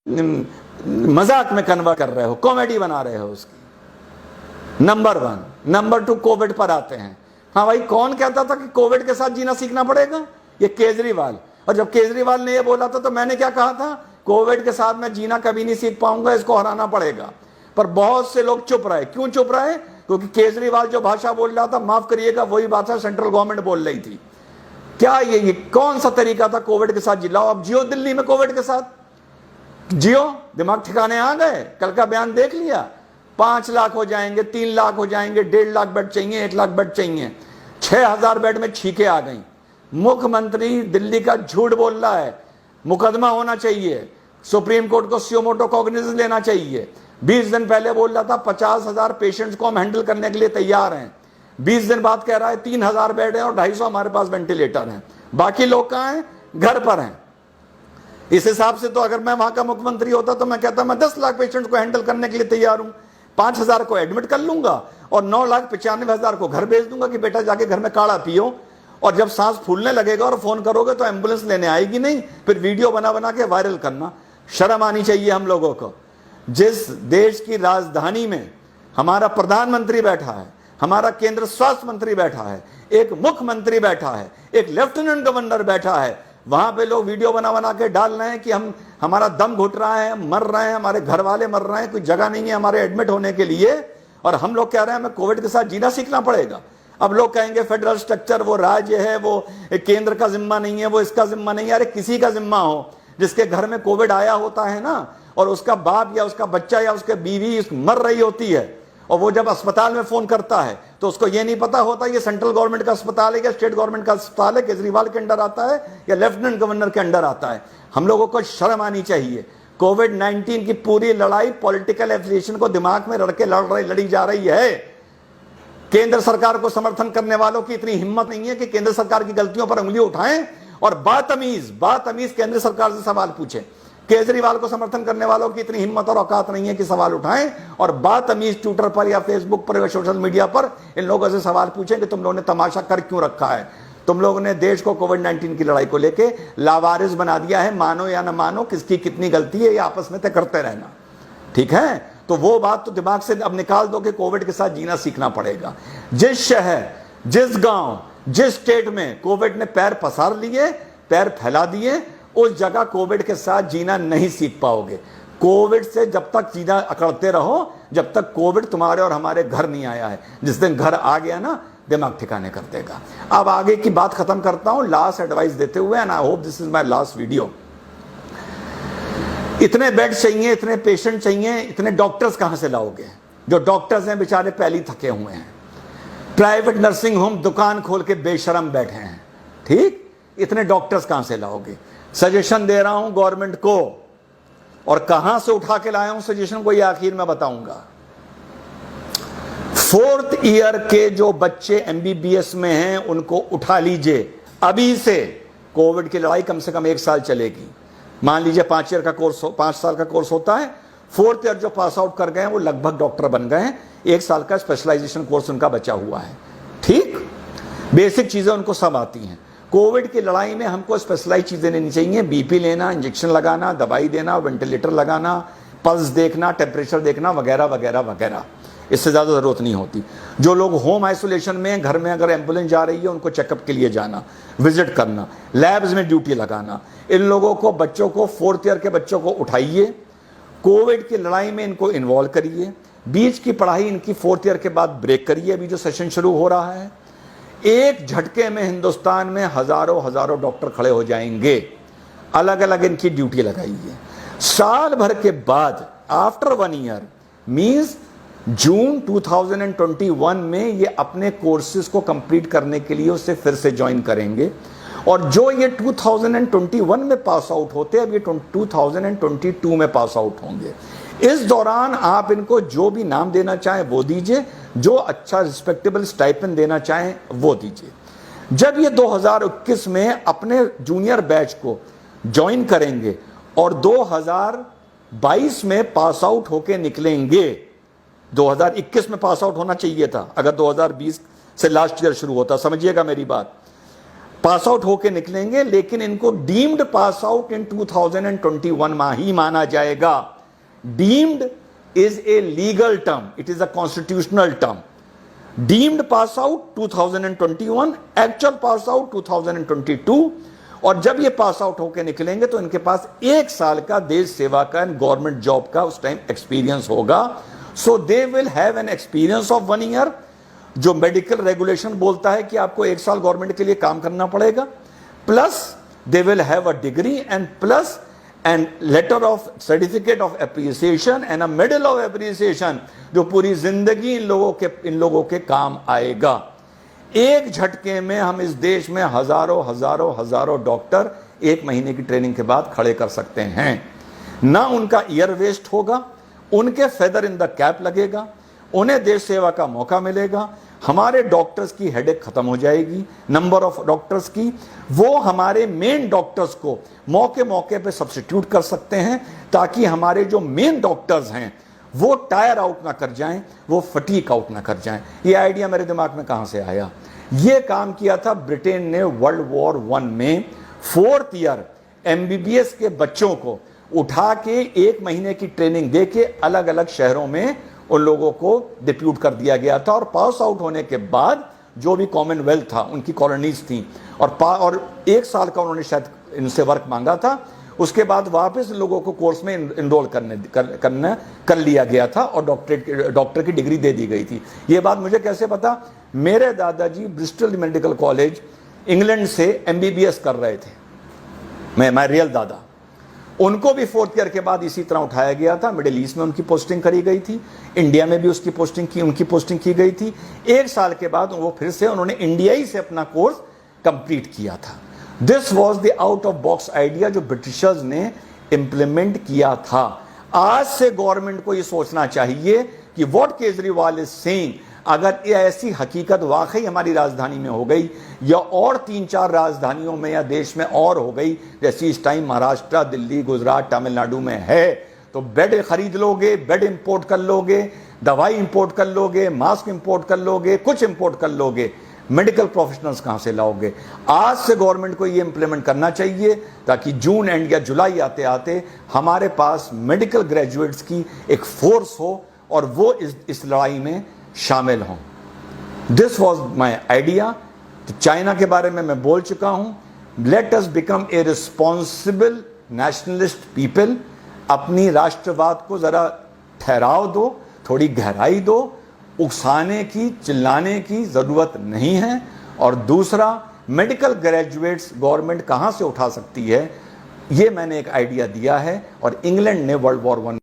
मजाक में कन्वर्ट कर रहे हो, कॉमेडी बना रहे हो उसकी। नंबर 1। नंबर 2, कोविड पर आते हैं। हाँ भाई, कौन कहता था कि कोविड के साथ जीना सीखना पड़ेगा? ये केजरीवाल। और जब केजरीवाल ने ये बोला था तो मैंने क्या कहा था? कोविड के साथ मैं जीना कभी नहीं सीख पाऊंगा, इसको हराना पड़ेगा। पर बहुत से लोग चुप रहे। क्यों चुप रहे? क्योंकि केजरीवाल जो भाषा बोल रहा था, माफ करिएगा, वही भाषा सेंट्रल गवर्नमेंट बोल रही थी। क्या ये कौन सा तरीका था कोविड के साथ जिलाओ? अब जियो दिल्ली में कोविड के साथ, जियो। दिमाग ठिकाने आ गए? कल का बयान देख लिया, 5 लाख हो जाएंगे, 3 लाख हो जाएंगे, 1.5 लाख बेड चाहिए, 1 लाख बेड चाहिए। 6,000 बेड में छींके आ गई। मुख्यमंत्री दिल्ली का झूठ बोल रहा है। मुकदमा होना चाहिए, सुप्रीम कोर्ट को सुओ मोटो कॉग्निजेंस लेना चाहिए। 20 दिन पहले बोल रहा था 50,000 पेशेंट्स को हम हैंडल करने के लिए तैयार हैं। 20 दिन बाद कह रहा है 3,000 बेड है और 250 हमारे पास वेंटिलेटर हैं। बाकी लोग कहां हैं? घर पर हैं। इस हिसाब से तो अगर मैं वहां का मुख्यमंत्री होता तो मैं कहता मैं 10 लाख पेशेंट्स को हैंडल करने के लिए तैयार हूं। 5,000 को एडमिट कर लूंगा और 9,95,000 को घर भेज दूंगा कि बेटा जाके घर में काढ़ा पियो। और जब सांस फूलने लगेगा और फोन करोगे तो एम्बुलेंस लेने आएगी नहीं, फिर वीडियो बना बना के वायरल करना। शर्म आनी चाहिए हम लोगों को। जिस देश की राजधानी में हमारा प्रधानमंत्री बैठा है, हमारा केंद्र स्वास्थ्य मंत्री बैठा है, एक मुख्यमंत्री बैठा है, एक लेफ्टिनेंट गवर्नर बैठा है, वहां पे लोग वीडियो बना बना के डाल रहे हैं कि हमारा दम घुट रहा है, मर रहे हैं, हमारे घर वाले मर रहे हैं, कोई जगह नहीं है हमारे एडमिट होने के लिए। और हम लोग कह रहे हैं हमें कोविड के साथ जीना सीखना पड़ेगा। अब लोग कहेंगे फेडरल स्ट्रक्चर वो राज्य है, वो केंद्र का जिम्मा नहीं है, वो इसका जिम्मा नहीं है। अरे किसी का जिम्मा हो, जिसके घर में कोविड आया होता है ना, और उसका बाप या उसका बच्चा या उसके बीवी मर रही होती है, और वो जब अस्पताल में फोन करता है तो उसको ये नहीं पता होता ये सेंट्रल गवर्नमेंट का अस्पताल है या स्टेट गवर्नमेंट का अस्पताल है, केजरीवाल के अंडर आता है या लेफ्टिनेंट गवर्नर के अंडर आता है। हम लोगों को शर्म आनी चाहिए। कोविड-19 की पूरी लड़ाई पॉलिटिकल एफिलिएशन को दिमाग में रख के लड़ी जा रही है। केंद्र सरकार को समर्थन करने वालों की इतनी हिम्मत नहीं है कि केंद्र सरकार की गलतियों पर उंगली उठाएं और बातमीज केंद्र सरकार से सवाल पूछें। केजरीवाल को समर्थन करने वालों की इतनी हिम्मत और औकात नहीं है कि सवाल उठाएं और बातमीज ट्विटर पर या फेसबुक पर या सोशल मीडिया पर इन लोगों से सवाल पूछें कि तुम लोगों ने तमाशा कर क्यों रखा है। तुम लोगों ने देश को कोविड-19 की लड़ाई को लेके लावारिस बना दिया है। मानो या न मानो, किसकी कितनी गलती है ये आपस में तय करते रहना, ठीक है? तो वो बात तो दिमाग से अब निकाल दो कि कोविड के साथ जीना सीखना पड़ेगा। जिस शहर, जिस गांव, जिस स्टेट में कोविड ने पैर पसार लिए, पैर फैला दिए, उस जगह कोविड के साथ जीना नहीं सीख पाओगे। कोविड से जब तक जीना अकड़ते रहो, जब तक कोविड तुम्हारे और हमारे घर नहीं आया है। जिस दिन घर आ गया ना, दिमाग ठिकाने कर देगा। अब आगे की बात खत्म करता हूं लास्ट एडवाइस देते हुए, and I hope this is my last video. इतने बेड चाहिए, इतने पेशेंट चाहिए, इतने डॉक्टर्स कहां से लाओगे? जो डॉक्टर्स हैं बेचारे पहले ही थके हुए हैं। प्राइवेट नर्सिंग होम दुकान खोल के बेशरम बैठे हैं, ठीक? इतने डॉक्टर्स कहां से लाओगे? सजेशन दे रहा हूं गवर्नमेंट को, और कहां से उठा के लाया हूं सजेशन को ये आखिर में बताऊंगा। 4th ईयर के जो बच्चे MBBS में हैं उनको उठा लीजिए अभी से। कोविड की लड़ाई कम से कम 1 साल चलेगी। मान लीजिए 5 साल का कोर्स होता है। 4th ईयर जो पास आउट कर गए हैं वो लगभग डॉक्टर बन गए हैं। 1 साल का स्पेशलाइजेशन कोर्स उनका बचा हुआ है, ठीक? बेसिक चीजें उनको सब आती हैं। कोविड की लड़ाई में हमको स्पेशलाइज चीजें लेनी चाहिए। बीपी लेना, इंजेक्शन लगाना, दवाई देना, वेंटिलेटर लगाना, पल्स देखना, टेम्परेचर देखना, वगैरह वगैरह वगैरह। इससे ज्यादा जरूरत नहीं होती। जो लोग होम आइसोलेशन में, घर में अगर एम्बुलेंस जा रही है उनको चेकअप के लिए जाना, विजिट करना, लैब्स में ड्यूटी लगाना। इन लोगों को, बच्चों को, 4th ईयर के बच्चों को उठाइए, कोविड की लड़ाई में इनको इन्वॉल्व करिए। बीच की पढ़ाई इनकी 4th ईयर के बाद ब्रेक करिए। अभी जो सेशन शुरू हो रहा है, एक झटके में हिंदुस्तान में हजारों डॉक्टर खड़े हो जाएंगे। अलग अलग इनकी ड्यूटी लगाइए। साल भर के बाद, आफ्टर 1 ईयर मींस जून 2021 में ये अपने कोर्सेज को कंप्लीट करने के लिए उससे फिर से ज्वाइन करेंगे। और जो ये 2021 में पास आउट होते हैं, अब ये 2022 में पास आउट होंगे। इस दौरान आप इनको जो भी नाम देना चाहें वो दीजिए, जो अच्छा रिस्पेक्टेबल स्टाइपेंड देना चाहें वो दीजिए। जब ये 2021 में अपने जूनियर बैच को ज्वाइन करेंगे और 2022 में पास आउट होके निकलेंगे, 2021 में पास आउट होना चाहिए था अगर 2020 से लास्ट ईयर शुरू होता, समझिएगा मेरी बात। पास आउट होके निकलेंगे, लेकिन इनको डीम्ड पास आउट इन 2021 में ही माना जाएगा। Deemed is a legal term, it is a constitutional term. Deemed pass out 2021, actual pass out 2022। और जब ये पास आउट होके निकलेंगे तो इनके पास 1 साल का देश सेवा का एंड गवर्नमेंट जॉब का उस टाइम एक्सपीरियंस होगा। So they will have an experience of 1 year. जो मेडिकल रेगुलेशन बोलता है कि आपको 1 साल गवर्नमेंट के लिए काम करना पड़ेगा, plus they will have a degree and plus and later of certificate of appreciation and a medal of appreciation, जो पूरी जिंदगी इन लोगों के काम आएगा। एक झटके में हम इस देश में हजारों डॉक्टर 1 महीने की ट्रेनिंग के बाद खड़े कर सकते हैं। ना उनका ईयर वेस्ट होगा, उनके फेदर इन द कैप लगेगा, उन्हें देश सेवा का मौका मिलेगा, हमारे डॉक्टर्स की हेडेक खत्म हो जाएगी, नंबर ऑफ डॉक्टर्स की। वो हमारे मेन डॉक्टर्स को मौके मौके पे सब्स्टिट्यूट कर सकते हैं, ताकि हमारे जो मेन डॉक्टर्स हैं वो टायर आउट ना कर जाएं, वो फटीक आउट ना कर जाएं। ये आइडिया मेरे दिमाग में कहां से आया? ये काम किया था ब्रिटेन ने वर्ल्ड वॉर 1 में। 4th ईयर MBBS के बच्चों को उठा के 1 महीने की ट्रेनिंग दे के अलग अलग शहरों में उन लोगों को डिप्यूट कर दिया गया था। और पास आउट होने के बाद जो भी कॉमनवेल्थ था, उनकी कॉलोनीज थी, और 1 साल का उन्होंने शायद इनसे वर्क मांगा था। उसके बाद वापस लोगों को कोर्स में इनरोल कर लिया गया था और डॉक्टर की डिग्री दे दी गई थी। ये बात मुझे कैसे पता? मेरे दादाजी ब्रिस्टल मेडिकल कॉलेज इंग्लैंड से MBBS कर रहे थे। मैं रियल दादा, उनको भी 4th ईयर के बाद इसी तरह उठाया गया था। मिडिल ईस्ट में उनकी पोस्टिंग करी गई थी, इंडिया में भी उनकी पोस्टिंग की गई थी। 1 साल के बाद वो फिर से उन्होंने इंडियाई से अपना कोर्स कंप्लीट किया था। This was the out of box idea जो ब्रिटिशर्स ने इंप्लीमेंट किया था। आज से गवर्नमेंट को यह सोचना चाहिए कि व्हाट केजरीवाल इज सेइंग, अगर ये ऐसी हकीकत वाकई हमारी राजधानी में हो गई या और 3-4 राजधानियों में या देश में और हो गई, जैसी इस टाइम महाराष्ट्र, दिल्ली, गुजरात, तमिलनाडु में है, तो बेड खरीद लोगे, बेड इंपोर्ट कर लोगे, दवाई इंपोर्ट कर लोगे, मास्क इंपोर्ट कर लोगे, कुछ इंपोर्ट कर लोगे, मेडिकल प्रोफेशनल्स कहां से लाओगे? आज से गवर्नमेंट को ये इंप्लीमेंट करना चाहिए, ताकि जून एंड या जुलाई आते आते हमारे पास मेडिकल ग्रेजुएट्स की एक फोर्स हो और वो इस लड़ाई में शामिल हों। This was my idea. तो चाइना के बारे में मैं बोल चुका हूं। Let us become a responsible nationalist people. अपनी राष्ट्रवाद को जरा ठहराव दो, थोड़ी गहराई दो, उकसाने की, चिल्लाने की जरूरत नहीं है। और दूसरा, मेडिकल ग्रेजुएट्स गवर्नमेंट कहां से उठा सकती है, ये मैंने एक आइडिया दिया है। और इंग्लैंड ने वर्ल्ड वॉर 1